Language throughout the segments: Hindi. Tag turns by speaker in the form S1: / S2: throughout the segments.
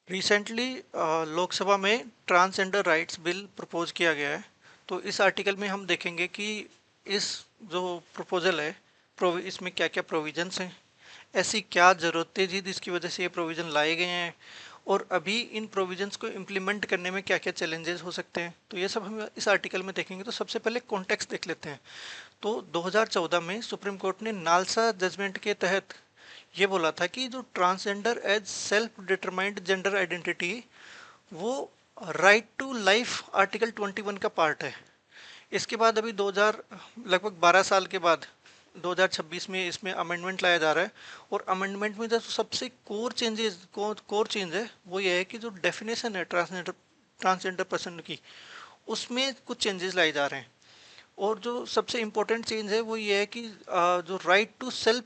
S1: रिसेंटली लोकसभा में ट्रांसजेंडर राइट्स बिल प्रपोज किया गया है। तो इस आर्टिकल में हम देखेंगे कि इस जो प्रपोजल है इसमें क्या क्या प्रोविजंस हैं, ऐसी क्या ज़रूरत थी जिसकी वजह से ये प्रोविज़न लाए गए हैं, और अभी इन प्रोविजंस को इम्प्लीमेंट करने में क्या क्या चैलेंजेस हो सकते हैं। तो ये सब हम इस आर्टिकल में देखेंगे। तो सबसे पहले कॉन्टेक्स्ट देख लेते हैं। तो 2014 में सुप्रीम कोर्ट ने नालसा जजमेंट के तहत ये बोला था कि जो transgender as self determined gender identity, वो राइट टू लाइफ आर्टिकल 21 का पार्ट है। इसके बाद अभी 2000 लगभग 12 साल के बाद 2026 में इसमें अमेंडमेंट लाया जा रहा है। और अमेंडमेंट में जो सबसे कोर चेंज है वो ये है कि जो डेफिनेशन है ट्रांसजेंडर पर्सन की, उसमें कुछ चेंजेस लाए जा रहे हैं। और जो सबसे इम्पोर्टेंट चेंज है वो ये है कि जो right to self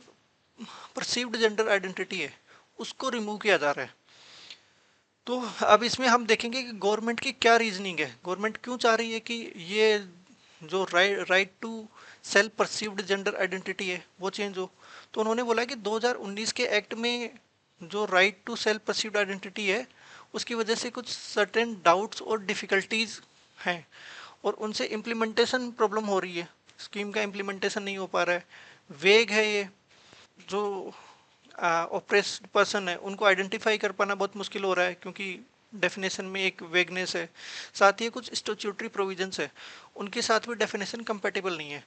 S1: perceived gender identity है, उसको रिमूव किया जा रहा है। तो अब इसमें हम देखेंगे कि गवर्नमेंट की क्या रीजनिंग है, गवर्नमेंट क्यों चाह रही है कि ये जो right to self perceived gender identity है वो चेंज हो। तो उन्होंने बोला कि 2019 के एक्ट में जो right to self perceived identity है, उसकी वजह से कुछ सर्टेन डाउट्स और डिफिकल्टीज हैं, और उनसे इम्प्लीमेंटेशन प्रॉब्लम हो रही है। स्कीम का इम्प्लीमेंटेशन नहीं हो पा रहा है, वेग है ये। जो ऑप्रेस्ड पर्सन है उनको आइडेंटिफाई कर पाना बहुत मुश्किल हो रहा है, क्योंकि डेफिनेशन में एक वेगनेस है। साथ ही कुछ स्टैट्यूटरी प्रोविजंस है, उनके साथ भी डेफिनेशन कंपेटेबल नहीं है।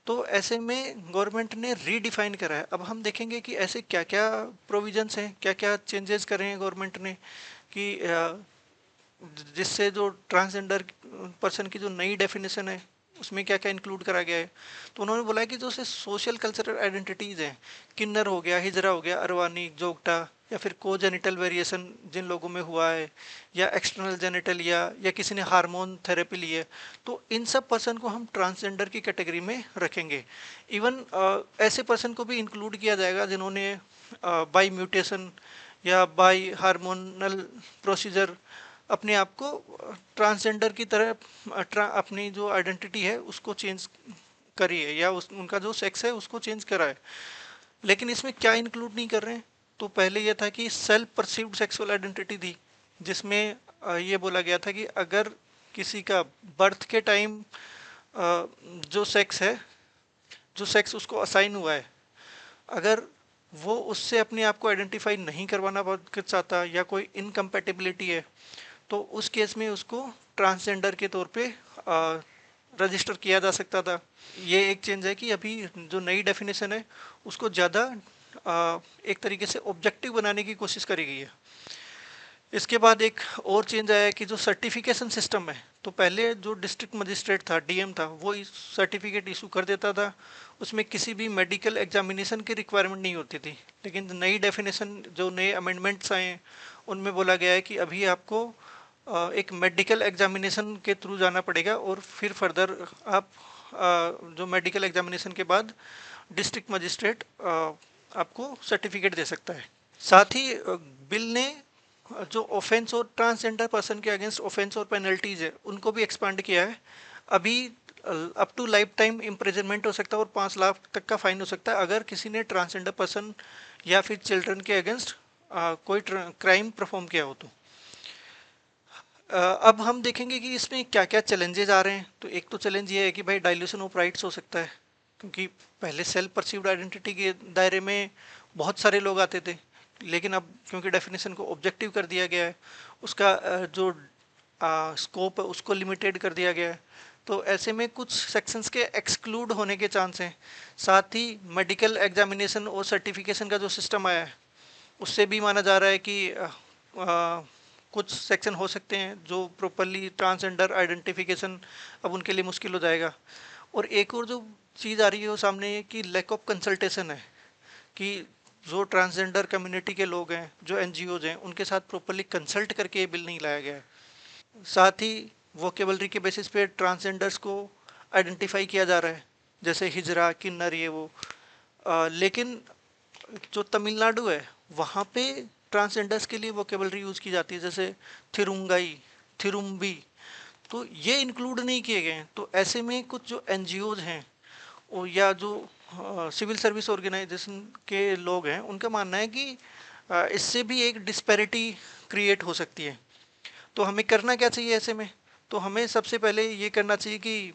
S1: तो ऐसे में गवर्नमेंट ने रीडिफाइन करा है। अब हम देखेंगे कि ऐसे क्या क्या प्रोविजंस हैं, क्या क्या चेंजेस करे हैं गवर्नमेंट ने, कि जिससे जो ट्रांसजेंडर पर्सन की जो नई डेफिनेशन है उसमें क्या क्या इंक्लूड करा गया है। तो उन्होंने बोला है कि जो से सोशल कल्चरल आइडेंटिटीज़ हैं, किन्नर हो गया, हिजरा हो गया, अरवानी, जोगटा, या फिर को जेनिटल वेरिएशन जिन लोगों में हुआ है, या एक्सटर्नल जेनिटल, या किसी ने हार्मोन थेरेपी ली है, तो इन सब पर्सन को हम ट्रांसजेंडर की कैटेगरी में रखेंगे। इवन ऐसे पर्सन को भी इंक्लूड किया जाएगा जिन्होंने बाई म्यूटेशन या बाई हार्मोनल प्रोसीजर अपने आप को ट्रांसजेंडर की तरह अपनी जो आइडेंटिटी है उसको चेंज करी है, या उनका जो सेक्स है उसको चेंज करा है। लेकिन इसमें क्या इंक्लूड नहीं कर रहे हैं। तो पहले यह था कि सेल्फ परसीव्ड सेक्सुअल आइडेंटिटी थी, जिसमें ये बोला गया था कि अगर किसी का बर्थ के टाइम जो सेक्स है, जो सेक्स उसको असाइन हुआ है, अगर वो उससे अपने आप को आइडेंटिफाई नहीं करवाना चाहता, या कोई इनकम्पेटिबिलिटी है, तो उस केस में उसको ट्रांसजेंडर के तौर पे रजिस्टर किया जा सकता था। ये एक चेंज है कि अभी जो नई डेफिनेशन है उसको ज़्यादा एक तरीके से ऑब्जेक्टिव बनाने की कोशिश करी गई है। इसके बाद एक और चेंज आया है कि जो सर्टिफिकेशन सिस्टम है, तो पहले जो डिस्ट्रिक्ट मजिस्ट्रेट था, डीएम था, वो सर्टिफिकेट इशू कर देता था, उसमें किसी भी मेडिकल एग्जामिनेशन की रिक्वायरमेंट नहीं होती थी। लेकिन नई डेफिनेशन, जो नए अमेंडमेंट्स आए हैं, उनमें बोला गया है कि अभी आपको एक मेडिकल एग्जामिनेशन के थ्रू जाना पड़ेगा, और फिर फर्दर आप जो मेडिकल एग्जामिनेशन के बाद डिस्ट्रिक्ट मजिस्ट्रेट आपको सर्टिफिकेट दे सकता है। साथ ही बिल ने जो ऑफेंस और ट्रांसजेंडर पर्सन के अगेंस्ट ऑफेंस और पेनल्टीज है उनको भी एक्सपांड किया है। अभी up to life time imprisonment हो सकता है और 5 लाख तक का फाइन हो सकता है, अगर किसी ने ट्रांसजेंडर पर्सन या फिर चिल्ड्रन के अगेंस्ट कोई क्राइम परफॉर्म किया हो। तो अब हम देखेंगे कि इसमें क्या क्या चैलेंजेस आ रहे हैं। तो एक तो चैलेंज ये है कि भाई डाइल्यूशन ऑफ राइट्स हो सकता है, क्योंकि पहले सेल्फ परसीव्ड आइडेंटिटी के दायरे में बहुत सारे लोग आते थे, लेकिन अब क्योंकि डेफिनेशन को ऑब्जेक्टिव कर दिया गया है, उसका जो स्कोप है उसको लिमिटेड कर दिया गया है, तो ऐसे में कुछ सेक्शंस के एक्सक्लूड होने के चांस हैं। साथ ही मेडिकल एग्जामिनेशन और सर्टिफिकेशन का जो सिस्टम आया है, उससे भी माना जा रहा है कि कुछ सेक्शन हो सकते हैं जो प्रॉपरली ट्रांसजेंडर आइडेंटिफिकेशन अब उनके लिए मुश्किल हो जाएगा। और एक और जो चीज़ आ रही है वो सामने है कि लैक ऑफ कंसल्टेशन है, कि जो ट्रांसजेंडर कम्युनिटी के लोग हैं, जो एनजीओज हैं, उनके साथ प्रॉपरली कंसल्ट करके ये बिल नहीं लाया गया है। साथ ही वोकेबलरी के बेसिस पे ट्रांसजेंडर्स को आइडेंटिफाई किया जा रहा है, जैसे हिजरा, किन्नर, ये वो। लेकिन जो तमिलनाडु है, वहाँ पे ट्रांसजेंडर्स के लिए वोकेबलरी यूज़ की जाती है, जैसे थिरुंगाई, थिरुम्बी, तो ये इंक्लूड नहीं किए गए हैं। तो ऐसे में कुछ जो एनजीओज हैं, या जो सिविल सर्विस ऑर्गेनाइजेशन के लोग हैं, उनका मानना है कि इससे भी एक डिस्पैरिटी क्रिएट हो सकती है। तो हमें करना क्या चाहिए ऐसे में? तो हमें सबसे पहले ये करना चाहिए कि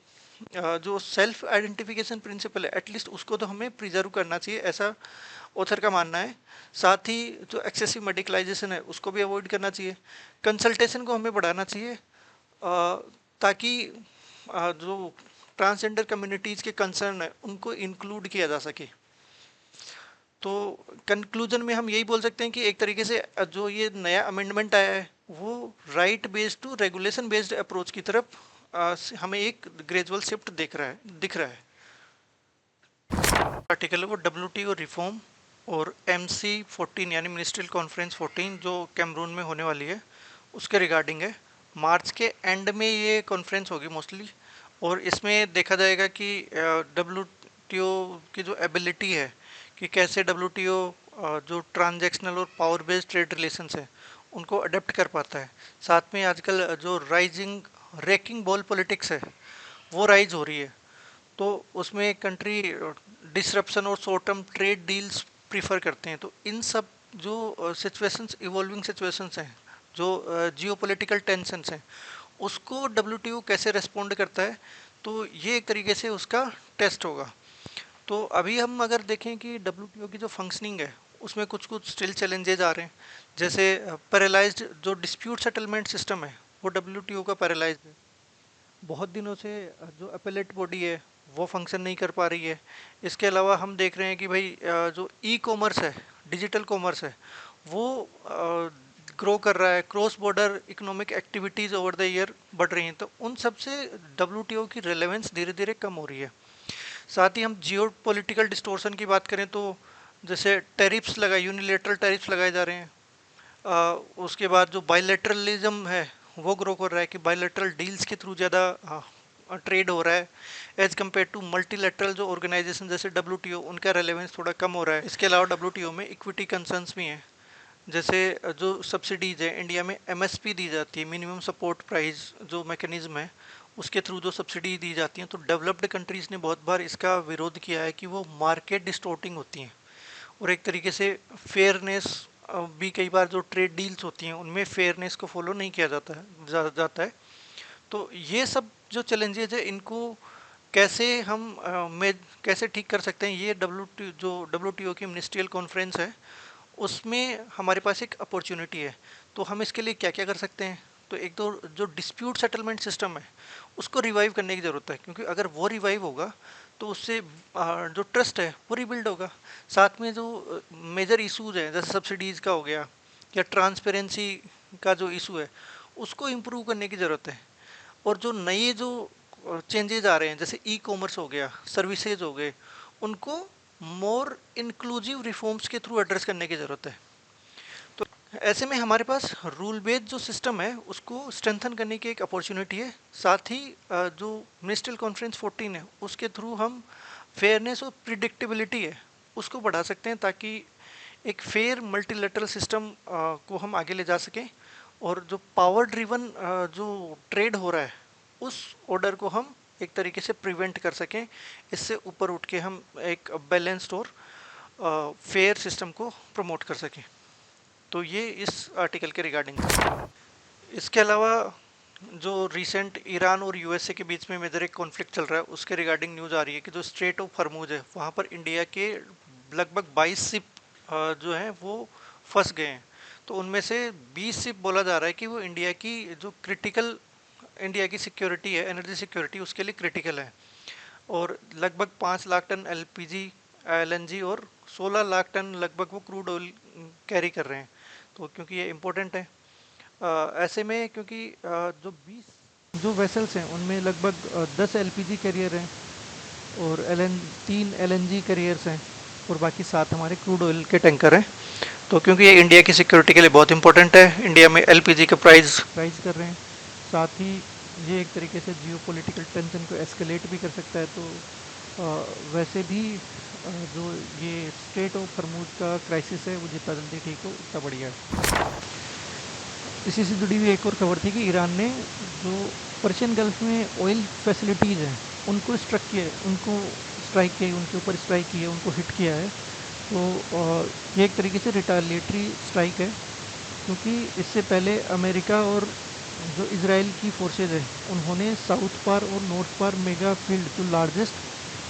S1: जो सेल्फ आइडेंटिफिकेशन प्रिंसिपल है एटलीस्ट उसको तो हमें प्रिजर्व करना चाहिए, ऐसा ऑथर का मानना है। साथ ही जो एक्सेसिव मेडिकलाइजेशन है उसको भी अवॉइड करना चाहिए। कंसल्टेशन को हमें बढ़ाना चाहिए ताकि जो ट्रांसजेंडर कम्युनिटीज़ के कंसर्न है उनको इंक्लूड किया जा सके। तो कंक्लूजन में हम यही बोल सकते हैं कि एक तरीके से जो ये नया अमेंडमेंट आया है वो right based to regulation based approach की तरफ हमें एक ग्रेजुअल शिफ्ट दिख रहा है। आर्टिकल है वो WTO रिफॉर्म और MC14 यानी मिनिस्ट्रियल कॉन्फ्रेंस 14 जो कैमरून में होने वाली है उसके रिगार्डिंग है। मार्च के एंड में ये कॉन्फ्रेंस होगी मोस्टली, और इसमें देखा जाएगा कि WTO की जो एबिलिटी है कि कैसे WTO जो ट्रांजैक्शनल और पावर बेस्ड ट्रेड रिलेशंस है उनको अडेप्ट कर पाता है। साथ में आजकल जो राइजिंग रेकिंग बॉल पॉलिटिक्स है वो राइज हो रही है, तो उसमें कंट्री डिसरप्शन और short term trade deals prefer करते हैं। तो इन सब जो सिचुएशंस इवॉल्विंग सिचुएशंस हैं, जो जियोपॉलिटिकल टेंशन्स हैं, उसको WTO कैसे रेस्पॉन्ड करता है, तो ये एक तरीके से उसका टेस्ट होगा। तो अभी हम अगर देखें कि WTO की जो फंक्शनिंग है उसमें कुछ कुछ स्टिल चैलेंजेज आ रहे हैं। जैसे पैरालाइज्ड जो डिस्प्यूट सेटलमेंट सिस्टम है वो WTO का पैरालाइज्ड है। बहुत दिनों से जो अपीलेट बॉडी है वो फंक्शन नहीं कर पा रही है। इसके अलावा हम देख रहे हैं कि भाई जो ई कॉमर्स है, डिजिटल कॉमर्स है, वो ग्रो कर रहा है। Cross border economic activities over the year बढ़ रही हैं, तो उन सब से WTO की रेलेवेंस धीरे धीरे कम हो रही है। साथ ही हम जियो पॉलिटिकल डिस्टोर्शन की बात करें तो जैसे टैरिफ्स लगाए, यूनिलेटरल टैरिफ्स लगाए जा रहे हैं। उसके बाद जो बायलैटरलिज्म है वो ग्रो कर रहा है कि बायलैटरल डील्स के थ्रू ज़्यादा ट्रेड हो रहा है एज कम्पेयर टू मल्टीलैटरल जो ऑर्गेनाइजेशन जैसे WTO, उनका रेलेवेंस थोड़ा कम हो रहा है। इसके अलावा WTO में इक्विटी कंसर्न्स भी हैं। जैसे जो सब्सिडीज है इंडिया में MSP दी जाती है, मिनिमम सपोर्ट प्राइस जो मैकेनिज्म है उसके थ्रू जो सब्सिडी दी जाती हैं, तो डेवलप्ड कंट्रीज़ ने बहुत बार इसका विरोध किया है कि वो मार्केट डिस्टोर्टिंग होती हैं और एक तरीके से फेयरनेस भी कई बार जो ट्रेड डील्स होती हैं उनमें फेयरनेस को फॉलो नहीं किया जाता है। तो ये सब जो चैलेंजेज है इनको कैसे हम कैसे ठीक कर सकते हैं, ये WTO की मिनिस्ट्रियल कॉन्फ्रेंस है उसमें हमारे पास एक अपॉर्चुनिटी है। तो हम इसके लिए क्या क्या कर सकते हैं? तो एक तो जो डिस्प्यूट सेटलमेंट सिस्टम है उसको रिवाइव करने की ज़रूरत है, क्योंकि अगर वो रिवाइव होगा तो उससे जो ट्रस्ट है वो रिबिल्ड होगा। साथ में जो मेजर इशूज़ हैं जैसे सब्सिडीज़ का हो गया या ट्रांसपेरेंसी का जो इशू है उसको इम्प्रूव करने की ज़रूरत है। और जो नए जो चेंजेज आ रहे हैं जैसे ई कॉमर्स हो गया, सर्विसेज हो गए, उनको मोर इंक्लूसिव रिफॉर्म्स के थ्रू एड्रेस करने की ज़रूरत है। तो ऐसे में हमारे पास रूल बेस्ड जो सिस्टम है उसको स्ट्रेंथन करने की एक अपॉर्चुनिटी है। साथ ही जो मिनिस्ट्रियल कॉन्फ्रेंस 14 है उसके थ्रू हम फेयरनेस और प्रिडिक्टेबिलिटी है उसको बढ़ा सकते हैं, ताकि एक फेयर मल्टीलेटरल सिस्टम को हम आगे ले जा सकें और जो पावर ड्रिवन जो ट्रेड हो रहा है उस ऑर्डर को हम एक तरीके से प्रिवेंट कर सकें। इससे ऊपर उठ के हम एक बैलेंस्ड और फेयर सिस्टम को प्रमोट कर सकें। तो ये इस आर्टिकल के रिगार्डिंग। इसके अलावा जो रिसेंट ईरान और USA के बीच में मेजर एक कॉन्फ्लिक्ट चल रहा है उसके रिगार्डिंग न्यूज़ आ रही है कि जो स्ट्रेट ऑफ हॉर्मूज है वहाँ पर इंडिया के लगभग 22 शिप जो हैं वो फंस गए हैं। तो उनमें से 20 शिप बोला जा रहा है कि वो इंडिया की सिक्योरिटी है, एनर्जी सिक्योरिटी उसके लिए क्रिटिकल है। और लगभग 5 लाख टन LPG LNG और 16 लाख टन लगभग वो क्रूड ऑयल कैरी कर रहे हैं। तो क्योंकि ये इम्पोर्टेंट है ऐसे में, क्योंकि जो 20 जो वेसल्स हैं उनमें लगभग 10 LPG कैरियर हैं और 3 LNG कैरियर्स हैं और बाकी 7 हमारे क्रूड ऑयल के टैंकर हैं। तो क्योंकि ये इंडिया की सिक्योरिटी के लिए बहुत इंपॉर्टेंट है, इंडिया में LPG का प्राइस कर रहे हैं। साथ ही ये एक तरीके से जियोपॉलिटिकल टेंशन को एस्केलेट भी कर सकता है। तो वैसे भी जो ये स्ट्रेट ऑफ हॉर्मूज का क्राइसिस है वो जितना जल्दी ठीक हो उतना बढ़िया है। इसी से जुड़ी हुई एक और खबर थी कि ईरान ने जो पर्शियन गल्फ में ऑयल फैसिलिटीज़ हैं उनको स्ट्राइक किया, उनके ऊपर स्ट्राइक किया, उनको हिट किया है। तो ये एक तरीके से रिटालिएटरी स्ट्राइक है क्योंकि इससे पहले अमेरिका और जो इजराइल की फोर्सेज है उन्होंने साउथ पार और नॉर्थ पार मेगा फील्ड जो लार्जेस्ट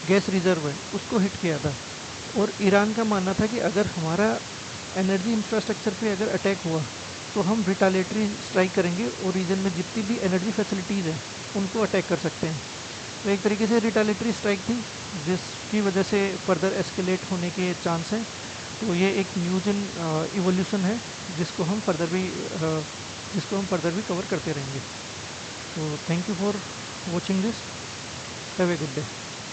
S1: गैस रिजर्व है उसको हिट किया था। और ईरान का मानना था कि अगर हमारा एनर्जी इंफ्रास्ट्रक्चर पे अगर अटैक हुआ तो हम रिटालेटरी स्ट्राइक करेंगे और रीजन में जितनी भी एनर्जी फैसिलिटीज़ हैं उनको अटैक कर सकते हैं। तो एक तरीके से रिटालेटरी स्ट्राइक थी जिसकी वजह से फर्दर एस्केलेट होने के चांस हैं। तो ये एक न्यूज इन इवोल्यूशन है जिसको हम फर्दर भी कवर करते रहेंगे। तो thank you for watching this. Have a good day.